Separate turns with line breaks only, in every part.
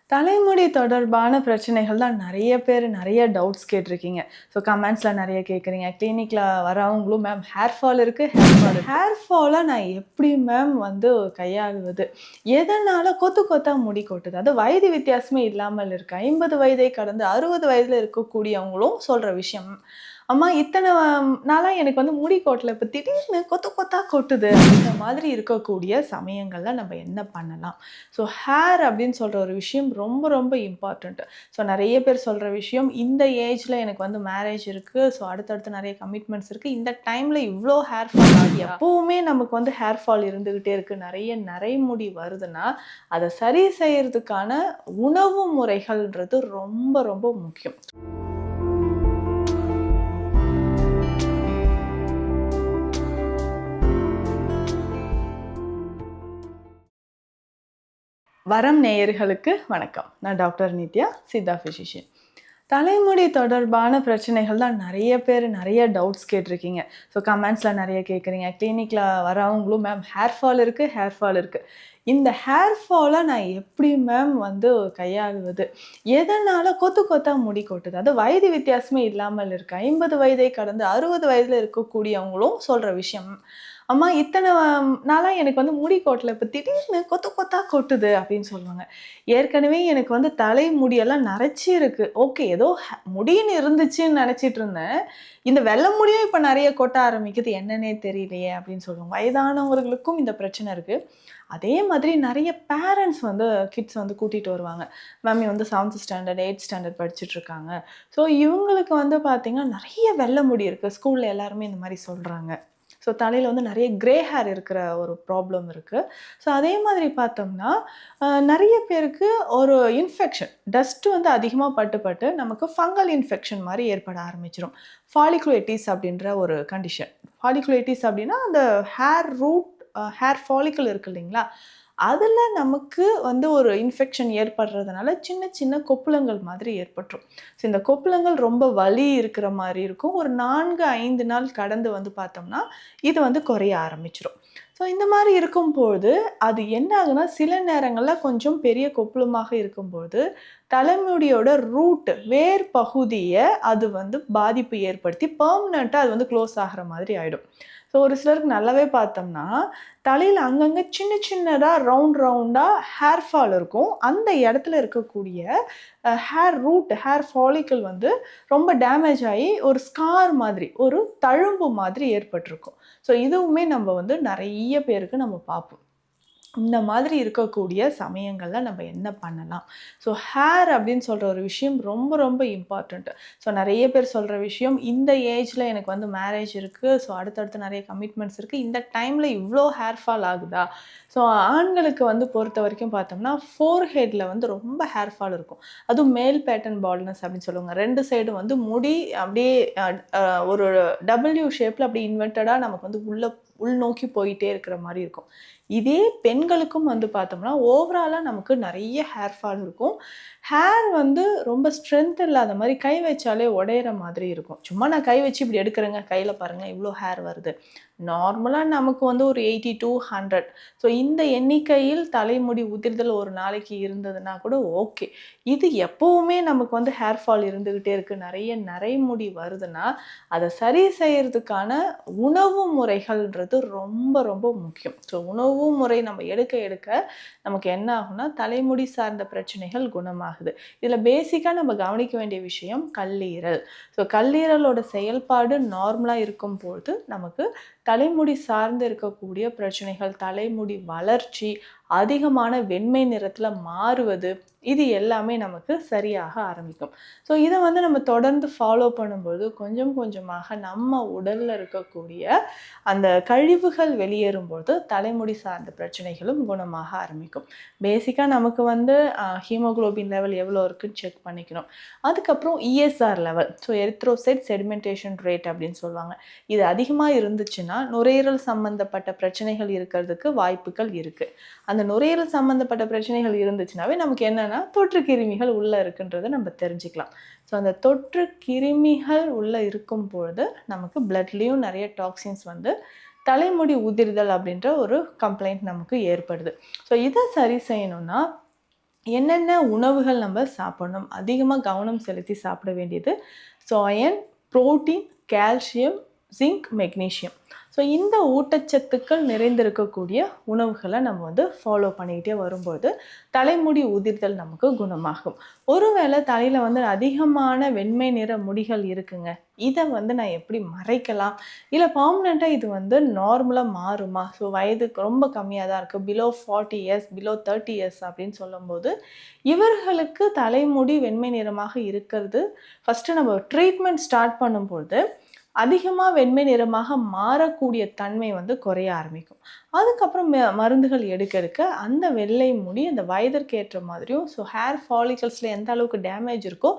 தலைமுடி தொடர்பான பிரச்சனைகள் தான் நெறைய பேர் நெறைய டவுட்ஸ் கேட்டிருக்கீங்க. ஸோ கமெண்ட்ஸ்ல நெறைய கேட்குறீங்க. கிளினிக்ல வரவங்களும் மேம் ஹேர் ஃபால் இருக்கு, ஹேர் ஃபால நான் எப்படி மேம் வந்து கையாளுவது? எதனால கொத்து கொத்தா முடி கொட்டுது? அது வயது வித்தியாசமே இல்லாமல் இருக்கு. 50 வயதை கடந்து 60 வயதில இருக்கக்கூடியவங்களும் சொல்ற விஷயம். அம்மா இத்தன நாளா எனக்கு வந்து முடி கொட்டல. இப்ப திடீர்னு கொத்து கொத்தா கொட்டுது. இந்த மாதிரி இருக்கக்கூடிய சமயங்கள்ல நம்ம என்ன பண்ணலாம்? ஸோ ஹேர் அப்படின்னு சொல்ற ஒரு விஷயம் ரொம்ப ரொம்ப இம்பார்ட்டன்ட். ஸோ நெறைய பேர் சொல்ற விஷயம், இந்த ஏஜ்ல எனக்கு வந்து மேரேஜ் இருக்கு. ஸோ அடுத்தடுத்து நெறைய கமிட்மெண்ட்ஸ் இருக்கு. இந்த டைம்ல இவ்ளோ ஹேர் ஃபால் ஆகுது. எப்பவுமே நமக்கு வந்து ஹேர் ஃபால் இருந்துகிட்டே இருக்கு. நெறைய நரைமுடி வருதுன்னா, அத சரி செய்யறதுக்கான உணவு முறைகள்ன்றது ரொம்ப ரொம்ப முக்கியம். வரம் நேயர்களுக்கு வணக்கம். நான் டாக்டர் நித்யா, சித்தா பிசிஷியன். தலைமுடி தொடர்பான பிரச்சனைகள் தான் நெறைய பேர் நெறைய டவுட்ஸ் கேட்டிருக்கீங்க. ஸோ கமெண்ட்ஸ்ல நெறைய கேட்குறீங்க. கிளினிக்ல வரவங்களும் மேம் ஹேர் ஃபால் இருக்கு, ஹேர் ஃபால் இருக்கு. இந்த ஹேர் ஃபால நான் எப்படி மேம் வந்து கையாளுவது? எதனால கொத்து கொத்தா முடி கொட்டுது? அது வயது வித்தியாசமே இல்லாமல் இருக்கு. 50 வயதை கடந்து 60 வயதில இருக்கக்கூடியவங்களும் சொல்ற விஷயம். அம்மா இத்தன நாளா எனக்கு வந்து முடி கொட்டல. இப்ப திடீர்னு கொத்து கொத்தா கொட்டுது அப்படின்னு சொல்லுவாங்க. ஏற்கனவே எனக்கு வந்து தலை முடியெல்லாம் நரைச்சி இருக்கு. ஓகே, ஏதோ முடின்னு இருந்துச்சுன்னு நெனச்சிட்டு இருந்தேன். இந்த வெள்ள முடியும் இப்ப நெறைய கொட்ட ஆரம்பிக்குது. என்னன்னே தெரியலையே அப்படின்னு சொல்லுவாங்க. வயதானவர்களுக்கும் இந்த பிரச்சனை இருக்கு. அதே மாதிரி நெறைய பேரண்ட்ஸ் வந்து கிட்ஸ் வந்து கூட்டிட்டு வருவாங்க. மேம் வந்து 7த் ஸ்டாண்டர்ட், 8த் ஸ்டாண்டர்ட் படிச்சுட்டு இருக்காங்க. ஸோ இவங்களுக்கு வந்து பார்த்தீங்கன்னா, நெறைய வெள்ள முடி இருக்கு. ஸ்கூல்ல எல்லாருமே இந்த மாரி சொல்றாங்க. ஸோ தலையில வந்து நெறைய கிரே ஹேர் இருக்கிற ஒரு ப்ராப்ளம் இருக்கு. ஸோ அதே மாதிரி பார்த்தோம்னா, நெறைய பேருக்கு ஒரு இன்ஃபெக்ஷன் டஸ்ட் வந்து அதிகமா பட்டு, பட்டு நமக்கு ஃபங்கல் இன்ஃபெக்ஷன் மாரி ஏற்பட ஆரம்பிச்சுரும். ஃபாலிகுலேட்டிஸ் அப்படின்ற ஒரு கண்டிஷன். ஃபாலிகுலேட்டிஸ் அப்படின்னா, அந்த ஹேர் ரூட் ஹேர் ஃபாலிக்கிள் இருக்கு இல்லைங்களா? அதில நமக்கு வந்து ஒரு இன்ஃபெக்ஷன் ஏற்படுறதுனால சின்ன, சின்ன கொப்புளங்கள் மாதிரி ஏற்பட்டுரும். ஸோ இந்த கொப்புளங்கள் ரொம்ப வலி இருக்கிற மாரி இருக்கும். ஒரு 4, 5 நாள் கடந்து வந்து பார்த்தோம்னா, இது வந்து குறைய ஆரம்பிச்சுரும். ஸோ இந்த மாரி இருக்கும்போது, அது என்ன ஆகுன்னா, சில நேரங்கள்ல கொஞ்சம் பெரிய கொப்புளமாக இருக்கும்போது, தலைமுடியோட ரூட் வேர் பகுதிய அது வந்து பாதிப்பு ஏற்படுத்தி பெர்மனன்ட்டா அது வந்து க்ளோஸ் ஆகுற மாதிரி ஆயிடும். ஸோ ஒரு சிலருக்கு நல்லாவே பார்த்தோம்னா, தலையில அங்கங்க சின்ன சின்னதா ரவுண்ட் ரவுண்டா ஹேர் ஃபால் இருக்கும். அந்த இடத்துல இருக்கக்கூடிய ஹேர் ரூட், ஹேர் ஃபாலிக்கிள் வந்து ரொம்ப டேமேஜ் ஆயி ஒரு ஸ்கார் மாதிரி, ஒரு தழும்பு மாதிரி ஏற்பட்டிருக்கும். ஸோ இதுவுமே நம்ம வந்து நெறைய பேருக்கு நம்ம பார்ப்போம். இந்த மாதிரி இருக்கக்கூடிய சமயங்கள்ல நம்ம என்ன பண்ணலாம்? ஸோ ஹேர் அப்படின்னு சொல்ற ஒரு விஷயம் ரொம்ப ரொம்ப இம்பார்ட்டன்ட். ஸோ நெறைய பேர் சொல்ற விஷயம், இந்த ஏஜ்ல எனக்கு வந்து மேரேஜ் இருக்கு. ஸோ அடுத்தடுத்து நெறைய கமிட்மெண்ட்ஸ் இருக்கு. இந்த டைம்ல இவ்ளோ ஹேர் ஃபால் ஆகுதா? ஸோ ஆண்களுக்கு வந்து பொறுத்தவரைக்கும் பார்த்தோம்னா, ஃபோர்ஹெட்ல வந்து ரொம்ப ஹேர் ஃபால் இருக்கும். அதுவும் மேல் பேட்டர்ன் பால்ட்னஸ் அப்படின்னு சொல்லுவாங்க. 2 சைடும் வந்து முடி அப்படியே அ அ ஒரு டபிள்யூ ஷேப்ல அப்படியே இன்வெர்ட்டடா நமக்கு வந்து உள்நோக்கி போயிட்டே இருக்கிற மாரி இருக்கும். இதே பெண்களுக்கும் வந்து பார்த்தோம்னா, ஓவராலா நமக்கு நெறைய ஹேர் ஃபால் இருக்கும். ஹேர் வந்து ரொம்ப ஸ்ட்ரென்த் இல்லாத மாரி கை வச்சாலே உடையிற மாதிரி இருக்கும். சும்மா நான் கை வச்சு இப்படி எடுக்கிறேங்க, கையில பாருங்க இவ்ளோ ஹேர் வருது. நார்மலா நமக்கு வந்து ஒரு 80 to 100. ஸோ இந்த எண்ணிக்கையில் தலைமுடி உதிர்தல் ஒரு நாளைக்கு இருந்ததுன்னா கூட ஓகே. இது எப்பவுமே நமக்கு வந்து ஹேர் ஃபால் இருந்துகிட்டே இருக்கு. நெறைய நரைமுடி வருதுன்னா, அத சரி செய்யறதுக்கான உணவு முறைகள்ன்றது ரொம்ப ரொம்ப முக்கியம். ஸோ உணவு முறை நம்ம எடுக்க எடுக்க நமக்கு என்ன ஆகும்னா, தலைமுடி சார்ந்த பிரச்சனைகள் குணமாகுது. இதில பேசிக்கா நம்ம கவனிக்க வேண்டிய விஷயம் கல்லீரல். ஸோ கல்லீரலோட செயல்பாடு நார்மலா இருக்கும்பொழுது, நமக்கு தலைமுடி சார்ந்து இருக்கக்கூடிய பிரச்சனைகள், தலைமுடி வளர்ச்சி, அதிகமான வெண்மை நிறத்தில மாறுவது, இது எல்லாமே நமக்கு சரியாக ஆரம்பிக்கும். ஸோ இத வந்து நம்ம தொடர்ந்து ஃபாலோ பண்ணும்போது, கொஞ்சம் கொஞ்சமாக நம்ம உடல்ல இருக்கக்கூடிய அந்த கழிவுகள் வெளியேறும்போது, தலைமுடி சார்ந்த பிரச்சனைகளும் குணமாக ஆரம்பிக்கும். பேசிக்கா நமக்கு வந்து ஹீமோகுளோபின் லெவல் எவ்வளோ இருக்குன்னு செக் பண்ணிக்கணும். அதுக்கப்புறம் ESR level. So erythrocyte sedimentation rate அப்படின்னு சொல்லுவாங்க. இது அதிகமா இருந்துச்சுன்னா, நுரையீரல் சம்மந்தப்பட்ட பிரச்சனைகள் இருக்கிறதுக்கு வாய்ப்புகள் இருக்கு. அந்த நுரையீரல் சம்மந்தப்பட்ட பிரச்சனைகள் இருந்துச்சுனாவே நமக்கு என்னன்னா, தொற்று கிருமிகள் உள்ள இருக்குன்றத நம்ம தெரிஞ்சுக்கலாம். ஸோ அந்த தொற்று கிருமிகள் உள்ள இருக்கும் பொழுது, நமக்கு பிளட்லயும் நெறைய டாக்ஸின்ஸ் வந்து தலைமுடி உதிர்தல் அப்படின்ற ஒரு கம்ப்ளைண்ட் நமக்கு ஏற்படுது. ஸோ இத சரி செய்யணும்னா, என்னென்ன உணவுகள் நம்ம சாப்பிடணும், அதிகமாக கவனம் செலுத்தி சாப்பிட வேண்டியது. So iron, protein, calcium, zinc, magnesium. So இந்த ஊட்டச்சத்துக்கள் நிறைந்திருக்கக்கூடிய உணவுகளை நம்ம வந்து ஃபாலோ பண்ணிக்கிட்டே வரும்போது தலைமுடி உதிர்தல் நமக்கு குணமாகும். ஒருவேளை தலையில் வந்து அதிகமான வெண்மை நிற முடிகள் இருக்குங்க, இதை வந்து நான் எப்படி மறைக்கலாம், இல்லை பர்மனெண்ட்டாக இது வந்து நார்மலாக மாறுமா, ஸோ வயதுக்கு ரொம்ப கம்மியாக தான் இருக்குது, பிலோ 40 இயர்ஸ், பிலோ 30 இயர்ஸ் அப்படின்னு சொல்லும்போது இவர்களுக்கு தலைமுடி வெண்மை நிறமாக இருக்கிறது ஃபஸ்ட்டு நம்ம ட்ரீட்மெண்ட் ஸ்டார்ட் பண்ணும்போது அதிகமாக வெண்மை நிறமாக மாறக்கூடிய தன்மை வந்து குறைய ஆரம்பிக்கும். அதுக்கப்புறம் மருந்துகள் எடுக்க எடுக்க அந்த வெள்ளை முடி அந்த வயதிற்கு ஏற்ற மாதிரியும், ஸோ ஹேர் ஃபாலிகல்ஸில் எந்த அளவுக்கு டேமேஜ் இருக்கோ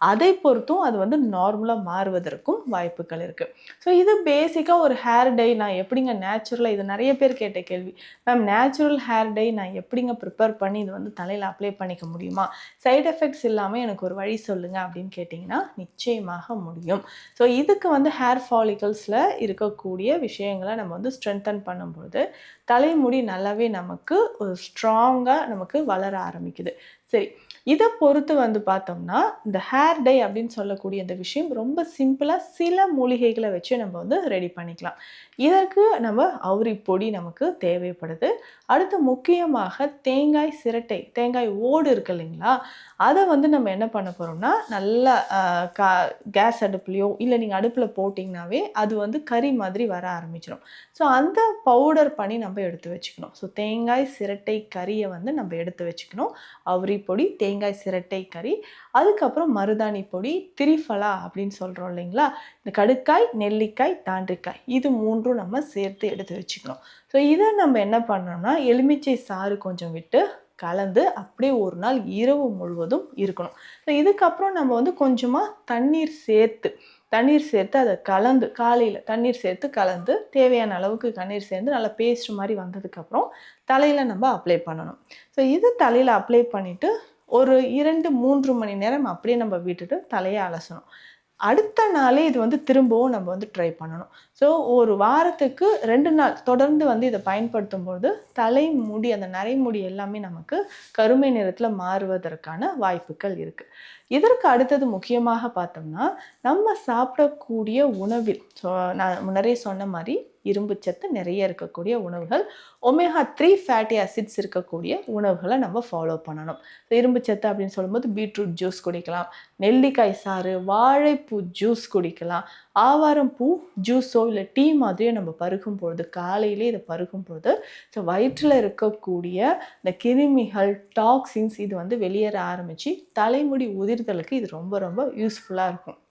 அதை பொறுத்தும் அது வந்து நார்மலாக மாறுவதற்கும் வாய்ப்புகள் இருக்குது. ஸோ இது பேசிக்காக ஒரு ஹேர் டை நான் எப்படிங்க நேச்சுரலாக, இது நிறைய பேர் கேட்ட கேள்வி, மேம் நேச்சுரல் ஹேர் டை நான் எப்படிங்க ப்ரிப்பேர் பண்ணி இது வந்து தலையில் அப்ளை பண்ணிக்க முடியுமா, சைட் எஃபெக்ட்ஸ் இல்லாமல் எனக்கு ஒரு வழி சொல்லுங்கள் அப்படின்னு கேட்டிங்கன்னா நிச்சயமாக முடியும். ஸோ இதுக்கு வந்து ஹேர் ஃபாலிகல்ஸில் இருக்கக்கூடிய விஷயங்களை நம்ம வந்து ஸ்ட்ரென்தன் பண்ணும்போது தலைமுடி நல்லாவே நமக்கு ஒரு ஸ்ட்ராங்காக நமக்கு வளர ஆரம்பிக்குது. சரி, இதை பொறுத்து வந்து பார்த்தோம்னா இந்த ஹேர் டை அப்படின்னு சொல்லக்கூடிய இந்த விஷயம் ரொம்ப சிம்பிளாக சில மூலிகைகளை வச்சு நம்ம வந்து ரெடி பண்ணிக்கலாம். இதற்கு நம்ம அவுரி பொடி நமக்கு தேவைப்படுது. அடுத்து முக்கியமாக தேங்காய் சிரட்டை, தேங்காய் ஓடு இருக்கு இல்லைங்களா, அதை வந்து நம்ம என்ன பண்ண போகிறோம்னா நல்லா கேஸ் அடுப்புலையோ இல்லை நீங்கள் அடுப்பில் போட்டிங்கனாவே அது வந்து கறி மாதிரி வர ஆரம்பிச்சிடும். ஸோ அந்த பவுடர் பண்ணி நம்ம எடுத்து வச்சுக்கணும். ஸோ தேங்காய் சிரட்டை கறியை வந்து நம்ம எடுத்து வச்சுக்கணும். அவுரி பொடி, தேங்காய் சிரட்டை கறி, அதுக்கப்புறம் மருதாணி பொடி, திரிஃபலா அப்படின்னு சொல்கிறோம் இல்லைங்களா, இந்த கடுக்காய், நெல்லிக்காய், தாண்டிக்காய், இது மூன்றும் நம்ம சேர்த்து எடுத்து வச்சுக்கணும். ஸோ இதை நம்ம என்ன பண்ணோம்னா எலுமிச்சை சாறு கொஞ்சம் விட்டு கலந்து அப்படியே ஒரு நாள் இரவு முழுவதும் இருக்கணும். ஸோ இதுக்கப்புறம் நம்ம வந்து கொஞ்சமாக தண்ணீர் சேர்த்து அதை கலந்து, காலையில் தண்ணீர் சேர்த்து கலந்து தேவையான அளவுக்கு தண்ணீர் சேர்ந்து நல்லா பேஸ்ட் மாதிரி வந்ததுக்கப்புறம் தலையில் நம்ம அப்ளை பண்ணணும். ஸோ இது தலையில் அப்ளை பண்ணிவிட்டு ஒரு 2-3 மணி நேரம் அப்படியே நம்ம விட்டுட்டு தலையை அலசணும். அடுத்த நாளே இது வந்து திரும்பவும் நம்ம வந்து ட்ரை பண்ணணும். ஸோ ஒரு வாரத்துக்கு 2 நாள் தொடர்ந்து வந்து இதை பயன்படுத்தும்போது தலைமுடி, அந்த நரைமுடி எல்லாமே நமக்கு கருமை நிறத்தில் மாறுவதற்கான வாய்ப்புகள் இருக்குது. இதற்கு அடுத்தது முக்கியமாக பார்த்தோம்னா நம்ம சாப்பிடக்கூடிய உணவில், ஸோ நான் முன்னரே சொன்ன மாதிரி இரும்பு சத்து நிறைய இருக்கக்கூடிய உணவுகள், ஒமேகா 3 ஃபேட்டி ஆசிட்ஸ் இருக்கக்கூடிய உணவுகளை நம்ம ஃபாலோ பண்ணணும். ஸோ இரும்பு சத்து அப்படின்னு சொல்லும்போது பீட்ரூட் ஜூஸ் குடிக்கலாம், நெல்லிக்காய் சாறு, வாழைப்பூ ஜூஸ் குடிக்கலாம், ஆவாரம் பூ ஜூஸோ இல்லை டீ மாதிரியோ நம்ம பருகும்பொழுது, காலையிலே இதை பருகும்போது ஸோ வயிற்றில் இருக்கக்கூடிய இந்த கிருமிகள், டாக்ஸின்ஸ் இது வந்து வெளியேற ஆரம்பித்து தலைமுடி உதிர்தலுக்கு இது ரொம்ப ரொம்ப யூஸ்ஃபுல்லாக இருக்கும்.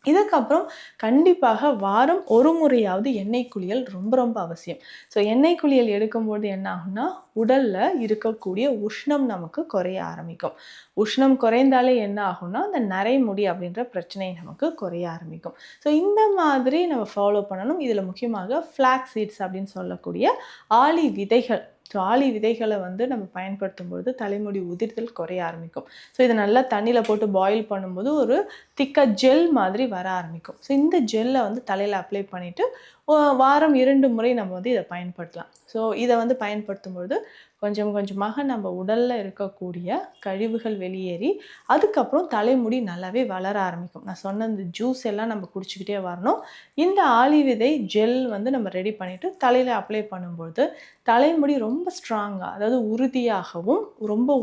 இதுக்கப்புறம் கண்டிப்பாக வாரம் ஒரு முறையாவது எண்ணெய் குளியல் ரொம்ப ரொம்ப அவசியம். ஸோ எண்ணெய் குளியல் எடுக்கும்போது என்ன ஆகும்னா உடலில் இருக்கக்கூடிய உஷ்ணம் நமக்கு குறைய ஆரம்பிக்கும். உஷ்ணம் குறைந்தாலே என்ன ஆகும்னா அந்த நரைமுடி அப்படின்ற பிரச்சனை நமக்கு குறைய ஆரம்பிக்கும். ஸோ இந்த மாதிரி நம்ம ஃபாலோ பண்ணணும். இதில் முக்கியமாக ஃப்ளாக்ஸ் சீட்ஸ் அப்படின்னு சொல்லக்கூடிய ஆளி விதைகள், ஸோ ஆளி விதைகளை வந்து நம்ம பயன்படுத்தும் பொழுது தலைமுடி உதிர்தல் குறைய ஆரம்பிக்கும். ஸோ இதை நல்லா தண்ணியில் போட்டு பாயில் பண்ணும்போது ஒரு திக்காக ஜெல் மாதிரி வர ஆரம்பிக்கும். ஸோ இந்த ஜெல்லை வந்து தலையில் அப்ளை பண்ணிவிட்டு வாரம் 2 முறை நம்ம வந்து இதை பயன்படுத்தலாம். ஸோ இதை வந்து பயன்படுத்தும்பொழுது கொஞ்சம் கொஞ்சமாக நம்ம உடலில் இருக்கக்கூடிய கழிவுகள் வெளியேறி அதுக்கப்புறம் தலைமுடி நல்லாவே வளர ஆரம்பிக்கும். நான் சொன்ன இந்த ஜூஸ் எல்லாம் நம்ம குடிச்சிக்கிட்டே வரணும். இந்த ஆளி விதை ஜெல் வந்து நம்ம ரெடி பண்ணிவிட்டு தலையில் அப்ளை பண்ணும்பொழுது தலைமுடி ரொம்ப ஸ்ட்ராங்காக, அதாவது உறுதியாகவும், ரொம்ப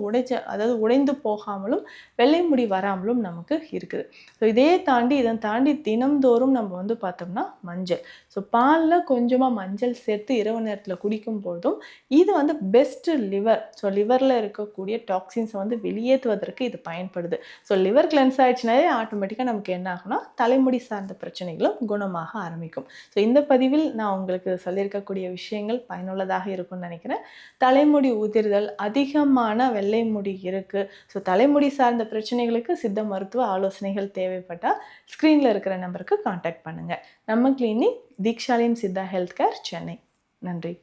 உடைந்து போகாமலும் வெள்ளை முடி வராமலும் நமக்கு இருக்குது. ஸோ இதை தாண்டி தினம்தோறும் நம்ம வந்து பார்த்தோம்னா மஞ்சள், ஸோ பாலில் கொஞ்சமாக மஞ்சள் சேர்த்து இரவு நேரத்தில் குடிக்கும்போதும் இது வந்து பெஸ்ட்டு லிவர், ஸோ லிவரில் இருக்கக்கூடிய டாக்ஸின்ஸை வந்து வெளியேற்றுவதற்கு இது பயன்படுது. ஸோ லிவர் கிளென்ஸ் ஆகிடுச்சுனாலே ஆட்டோமேட்டிக்காக நமக்கு என்ன ஆகும்னா தலைமுடி சார்ந்த பிரச்சனைகளும் குணமாக ஆரம்பிக்கும். ஸோ இந்த பதிவில் நான் உங்களுக்கு சொல்லியிருக்கக்கூடிய விஷயங்கள் பயனுள்ளதாக இருக்கும்னு நினைக்கிறேன். தலைமுடி உதிர்தல், அதிகமான வெள்ளை முடி இருக்குது, ஸோ தலைமுடி சார்ந்த பிரச்சனைகளுக்கு சித்த மருத்துவ ஆலோசனைகள் தேவைப்பட்டால் ஸ்க்ரீனில் இருக்கிற நம்பருக்கு கான்டாக்ட் பண்ணுங்கள். நம்ம கிளினிக் தீக்ஷாலின் சித்தா ஹெல்த் கேர், சென்னை. நன்றி.